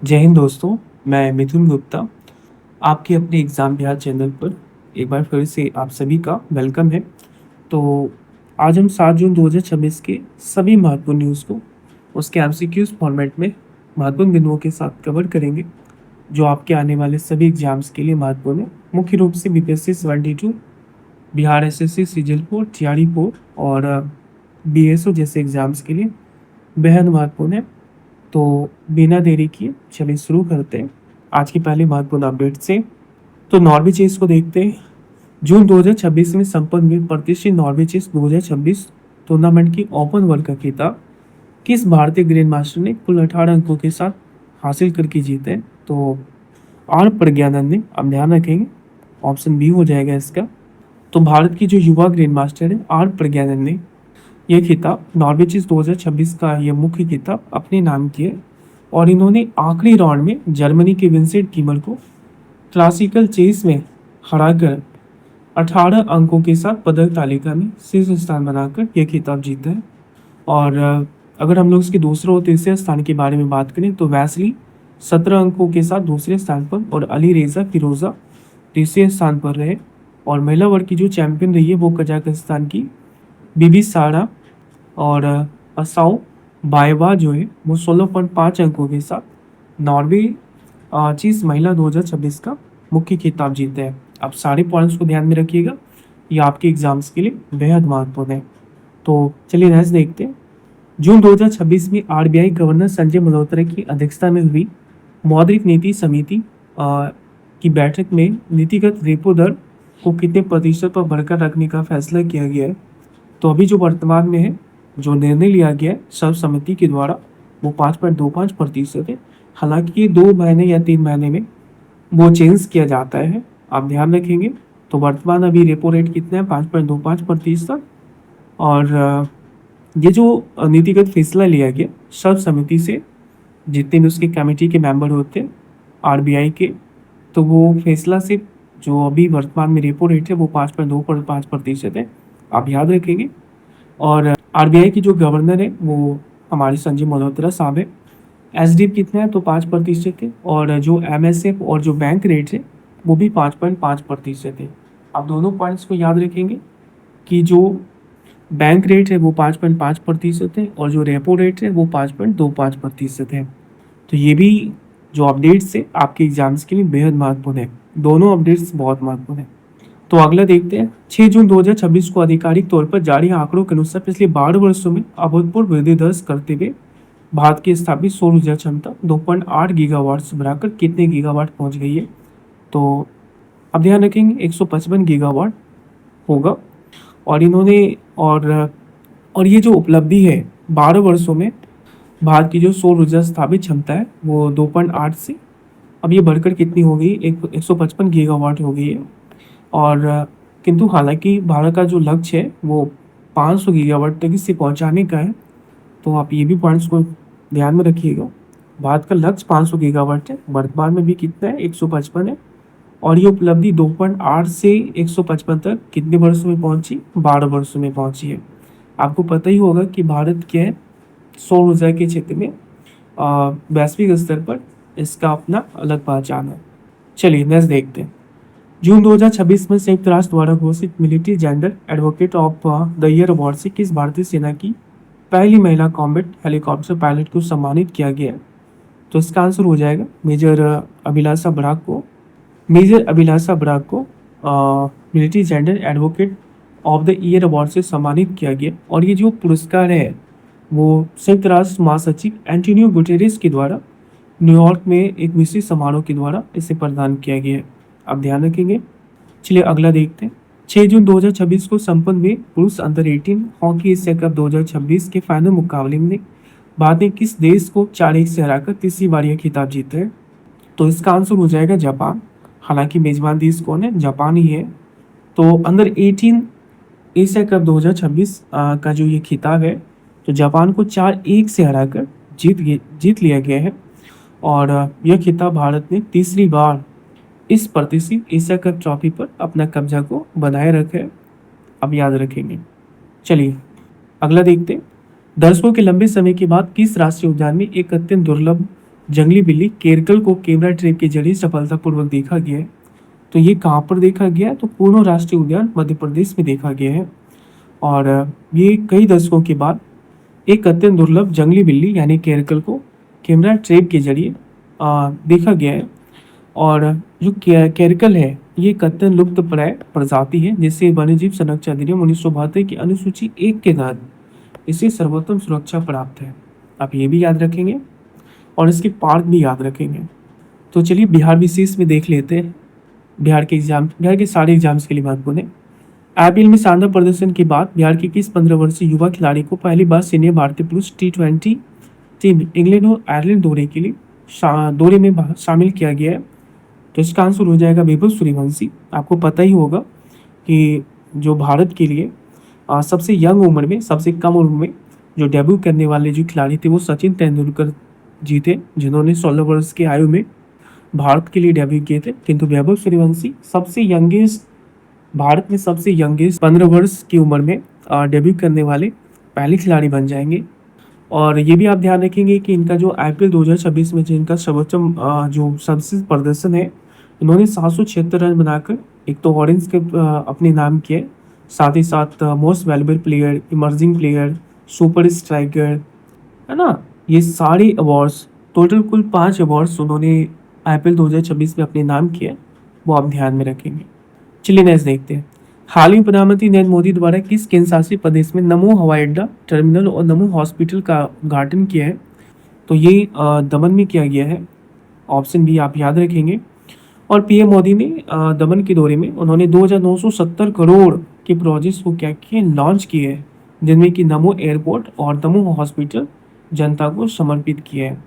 जय हिंद दोस्तों, मैं मिथुन गुप्ता आपके अपने एग्ज़ाम बिहार चैनल पर एक बार फिर से आप सभी का वेलकम है। तो आज हम 7 जून 2026 के सभी महत्वपूर्ण न्यूज़ को उसके एमसीक्यूज़ फॉर्मेट में महत्वपूर्ण बिंदुओं के साथ कवर करेंगे, जो आपके आने वाले सभी एग्ज़ाम्स के लिए महत्वपूर्ण है। मुख्य रूप से BPSC 72, Bihar SSC, CGL 4, TRE 4 और बीएसओ जैसे एग्ज़ाम्स के लिए बेहद महत्वपूर्ण है। तो बिना देरी किए चलिए शुरू करते हैं आज की पहली महत्वपूर्ण अपडेट से। तो नॉर्वे चेस को देखते हैं। जून 2026 में संपन्न हुए प्रतिष्ठित नॉर्वे चेस 2026 टूर्नामेंट की ओपन वर्ल्ड का खिताब किस भारतीय ग्रैंड मास्टर ने कुल 18 अंकों के साथ हासिल करके जीते? तो आर प्रज्ञानंद ने। अब ध्यान रखेंगे, ऑप्शन बी हो जाएगा इसका। तो भारत की जो युवा ग्रैंड मास्टर है आर प्रज्ञानंद ने यह खिताब नॉर्वे चेस 2026 का यह मुख्य खिताब अपने नाम किया और इन्होंने आखिरी राउंड में जर्मनी के विंसेंट कीमर को क्लासिकल चेस में हराकर 18 अंकों के साथ पदक तालिका में शीर्ष स्थान बनाकर यह खिताब जीता है। और अगर हम लोग इसके दूसरे और तीसरे स्थान के बारे में बात करें तो वैसली 17 अंकों के साथ दूसरे स्थान पर और अली रेजा फिरोजा तीसरे स्थान पर रहे। और महिला वर्ग की जो चैंपियन रही है वो कजाकिस्तान की बीबी सारा और असाओ बायवा जो है वो 16.5 अंकों के साथ नॉर्वे चीज महिला 2026 का मुख्य खिताब जीते हैं। आप सारे पॉइंट्स को ध्यान में रखिएगा, ये आपके एग्जाम्स के लिए बेहद महत्वपूर्ण है। तो चलिए नेक्स्ट देखते हैं। जून 2026 में आरबीआई गवर्नर संजय मल्होत्रा की अध्यक्षता में हुई मौद्रिक नीति समिति की बैठक में नीतिगत रेपो दर को कितने प्रतिशत पर बढ़कर रखने का फैसला किया गया है? तो अभी जो वर्तमान में है, जो निर्णय लिया गया है सर्व समिति के द्वारा, वो 5.25% है। हालांकि ये 2 महीने या 3 महीने में वो चेंज किया जाता है, आप ध्यान रखेंगे। तो वर्तमान अभी रेपो रेट कितना है? 5.25%। और ये जो नीतिगत फैसला लिया गया सर्व समिति से, जितने भी उसके कमेटी के मेंबर होते हैं आरबीआई के, तो वो फैसला से जो अभी वर्तमान में रेपो रेट है वो 5.25% है, आप याद रखेंगे। और आरबीआई की जो गवर्नर है वो हमारे संजय मल्होत्रा साहब है। एसडीएफ कितना है? तो 5% है। और जो एमएसएफ और जो बैंक रेट है वो भी 5.5% है। आप दोनों पॉइंट्स को याद रखेंगे कि जो बैंक रेट है वो 5.5% है और जो रेपो रेट है वो 5.25% है। तो ये भी जो अपडेट्स है आपके एग्जाम्स के लिए बेहद महत्वपूर्ण है। दोनों अपडेट्स बहुत महत्वपूर्ण है। तो अगला देखते हैं। 6 जून 2026 को आधिकारिक तौर पर जारी आंकड़ों के अनुसार पिछले 12 वर्षों में अभूतपूर्व वृद्धि दर्ज करते हुए भारत की स्थापित सौर ऊर्जा क्षमता 2.8 गीगावाट से बढ़ाकर कितने गीगावाट पहुंच गई है? तो अब ध्यान रखेंगे 155 गीगावाट होगा। और इन्होंने और ये जो उपलब्धि है 12 वर्षों में भारत की जो सौर ऊर्जा स्थापित क्षमता है वो 2.8 से अब ये बढ़कर कितनी हो गई? 155 गीगावाट हो गई है। और किंतु हालांकि भारत का जो लक्ष्य है वो 500 गीगावाट तक इसे पहुंचाने का है। तो आप ये भी पॉइंट्स को ध्यान में रखिएगा। भारत का लक्ष्य 500 गीगावाट है, वर्तमान में भी कितना है? 155 है। और ये उपलब्धि 2.8 से 155 तक कितने वर्षों में पहुंची? 12 वर्षों में पहुंची है। आपको पता ही होगा कि भारत के सौर ऊर्जा के क्षेत्र में वैश्विक स्तर पर इसका अपना अलग पहचान है। चलिए नेक्स्ट देखते हैं। जून 2026 में संयुक्त राष्ट्र द्वारा घोषित military gender advocate of the year award से किस भारतीय सेना की पहली महिला कॉम्बैट हेलीकॉप्टर पायलट को सम्मानित किया गया? तो इसका आंसर हो जाएगा मेजर अभिलाषा बराक को। मेजर अभिलाषा बराक को military gender advocate of the year award से सम्मानित किया गया। और ये जो पुरस्कार है वो संयुक्त राष्ट्र महासचिव एंटोनियो गुटेरेस के द्वारा न्यूयॉर्क में एक विशेष समारोह के द्वारा इसे प्रदान किया गया है, आप ध्यान रखेंगे। चलिए अगला देखते हैं। 6 जून 2026 को संपन्न हुए पुरुष अंडर 18 हॉकी एशिया कप 2026 के फाइनल मुकाबले में भारत ने किस देश को 4-1 से हराकर तीसरी बार यह खिताब जीता है? तो इसका आंसर हो जाएगा जापान। हालांकि मेजबान देश कौन है? जापान ही है। तो अंडर 18 एशिया कप 2026 का जो ये खिताब है तो जापान को 4-1 से हराकर जीत लिया गया है। और यह खिताब भारत ने तीसरी बार इस प्रतिष्ठित एशिया कप ट्रॉफी पर अपना कब्जा को बनाए रखा है, अब याद रखेंगे। चलिए अगला देखते हैं। दर्शकों के लंबे समय के बाद किस राष्ट्रीय उद्यान में एक अत्यंत दुर्लभ जंगली बिल्ली केरकल को कैमरा ट्रैप के जरिए सफलतापूर्वक देखा गया है। तो ये कहाँ पर देखा गया है? तो पूर्व राष्ट्रीय उद्यान मध्य प्रदेश में देखा गया है। और ये कई दशकों के बाद एक अत्यंत दुर्लभ जंगली बिल्ली यानी केरकल को कैमरा ट्रैप के जरिए देखा गया है। और जो केरकल है ये एक अत्यंत लुप्तप्राय प्रजाति है जिसे वन्यजीव संरक्षण अधिनियम 1972 की अनुसूची 1 के तहत इसे सर्वोत्तम सुरक्षा प्राप्त है। आप ये भी याद रखेंगे और इसके पार्क भी याद रखेंगे। तो चलिए बिहार विशेष में देख लेते हैं। बिहार के सारे एग्जाम्स के लिए महत्वपूर्ण है। आईपीएल में शानदार प्रदर्शन के बाद बिहार के किस 15 वर्षीय युवा खिलाड़ी को पहली बार सीनियर भारतीय पुरुष T20 टीम इंग्लैंड और आयरलैंड दौरे के लिए दौरे में शामिल किया गया है? तो इसका आंसर हो जाएगा वैभव सूर्यवंशी। आपको पता ही होगा कि जो भारत के लिए सबसे यंग उम्र में, सबसे कम उम्र में जो डेब्यू करने वाले जो खिलाड़ी थे वो सचिन तेंदुलकर जी थे, जिन्होंने 16 वर्ष की आयु में भारत के लिए डेब्यू किए थे। किंतु वैभव सूर्यवंशी सबसे यंगेस्ट, भारत में सबसे यंगेस्ट 15 वर्ष की उम्र में डेब्यू करने वाले पहले खिलाड़ी बन जाएंगे। और ये भी आप ध्यान रखेंगे कि इनका जो आईपीएल 2026 में जो इनका सर्वोच्च जो सबसे प्रदर्शन है, इन्होंने 776 रन बनाकर एक तो ऑरेंज कैप अपने नाम किए, साथ ही साथ most valuable player, emerging player, super striker, है ना, ये सारे अवार्ड्स, टोटल कुल 5 अवार्ड्स उन्होंने आईपीएल 2026 में अपने नाम किए, वो आप ध्यान में रखेंगे। चलिए नेक्स्ट देखते हैं। हाल ही में प्रधानमंत्री नरेंद्र मोदी द्वारा किस केंद्र शासित प्रदेश में नमो हवाई अड्डा, टर्मिनल और नमो हॉस्पिटल का उद्घाटन किया है? तो ये दमन में किया गया है। ऑप्शन बी आप याद रखेंगे। और पीएम मोदी ने दमन के दौरे में उन्होंने 2,970 करोड़ के प्रोजेक्ट्स को क्या किए, लॉन्च किए हैं, जिनमें कि नमो एयरपोर्ट और नमो हॉस्पिटल जनता को समर्पित किया है।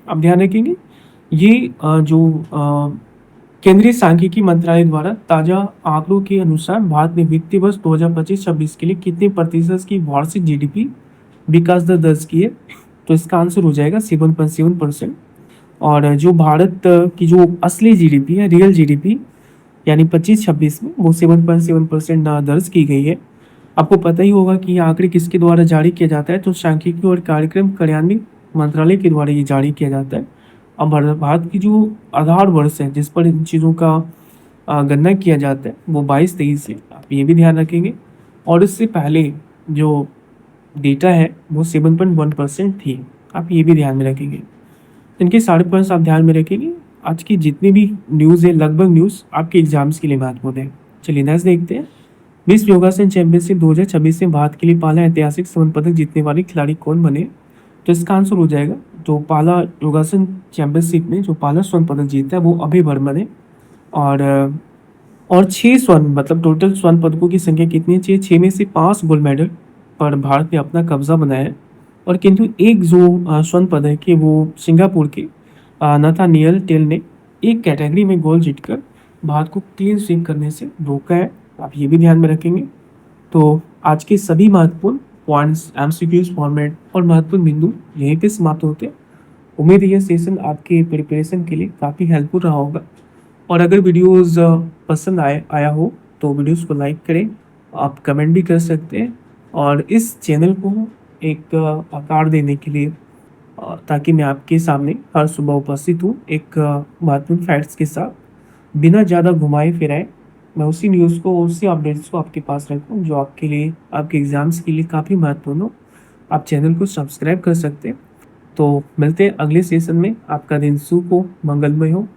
आप ध्यान रखेंगे। ये केंद्रीय सांख्यिकी मंत्रालय द्वारा ताजा आंकड़ों के अनुसार भारत में वित्तीय वर्ष 2025-26 के लिए कितने प्रतिशत की वार्षिक जीडीपी विकास दर दर्ज की है? तो इसका आंसर हो जाएगा 7.7%। और जो भारत की जो असली जीडीपी है, रियल जीडीपी, यानी 25-26 में वो 7.7% दर्ज की गई है। आपको पता ही होगा कि ये आंकड़े किसके द्वारा जारी किया जाता है? तो सांख्यिकी और कार्यक्रम कार्यान्वयन मंत्रालय के द्वारा ये जारी किया जाता है। अब भारत की जो आधार वर्ष है जिस पर इन चीज़ों का गणना किया जाता है वो 22-23 है। आप ये भी ध्यान रखेंगे। और इससे पहले जो डेटा है वो 7.1% थी। आप ये भी ध्यान में रखेंगे। इनके सारे पॉइंट्स आप ध्यान में रखेंगे। आज की जितनी भी न्यूज़ है, लगभग न्यूज़ आपके एग्जाम्स के लिए महत्वपूर्ण है। चलिए नेक्स्ट देखते हैं। विश्व योगासन चैंपियनशिप 2026 में भारत के लिए पहला ऐतिहासिक स्वर्ण पदक जीतने वाले खिलाड़ी कौन बने? तो इसका आंसर हो जाएगा, जो पहला योगासन चैंपियनशिप में जो पहला स्वर्ण पदक जीता है वो अभय वर्मा ने। और 6 स्वर्ण, मतलब टोटल स्वर्ण पदकों की संख्या कितनी है? 6 में से 5 गोल्ड मेडल पर भारत ने अपना कब्जा बनाया है। और किंतु एक जो स्वर्ण पदक है वो सिंगापुर के नाथानियल टेल ने एक कैटेगरी में गोल्ड जीतकर भारत को क्लीन स्वीप करने से रोका है। आप ये भी ध्यान में रखेंगे। तो आज के सभी महत्वपूर्ण पॉइंट्स, एमसीक्यूज फॉर्मेट और महत्वपूर्ण बिंदु यहीं पे समाप्त होते हैं। उम्मीद है ये सेशन आपके प्रिपरेशन के लिए काफ़ी हेल्पफुल रहा होगा। और अगर वीडियोस पसंद आया हो तो वीडियोस को लाइक करें, आप कमेंट भी कर सकते हैं। और इस चैनल को एक आकार देने के लिए ताकि मैं आपके सामने हर सुबह उपस्थित हूँ एक महत्वपूर्ण फैक्ट्स के साथ, बिना ज़्यादा घुमाए फिराए मैं उसी न्यूज़ को, उसी अपडेट्स को आपके पास रखूँ जो आपके लिए, आपके एग्ज़ाम्स के लिए काफ़ी महत्वपूर्ण हो। आप चैनल को सब्सक्राइब कर सकते हैं। तो मिलते हैं अगले सेशन में। आपका दिन शुभ हो, मंगलमय हो।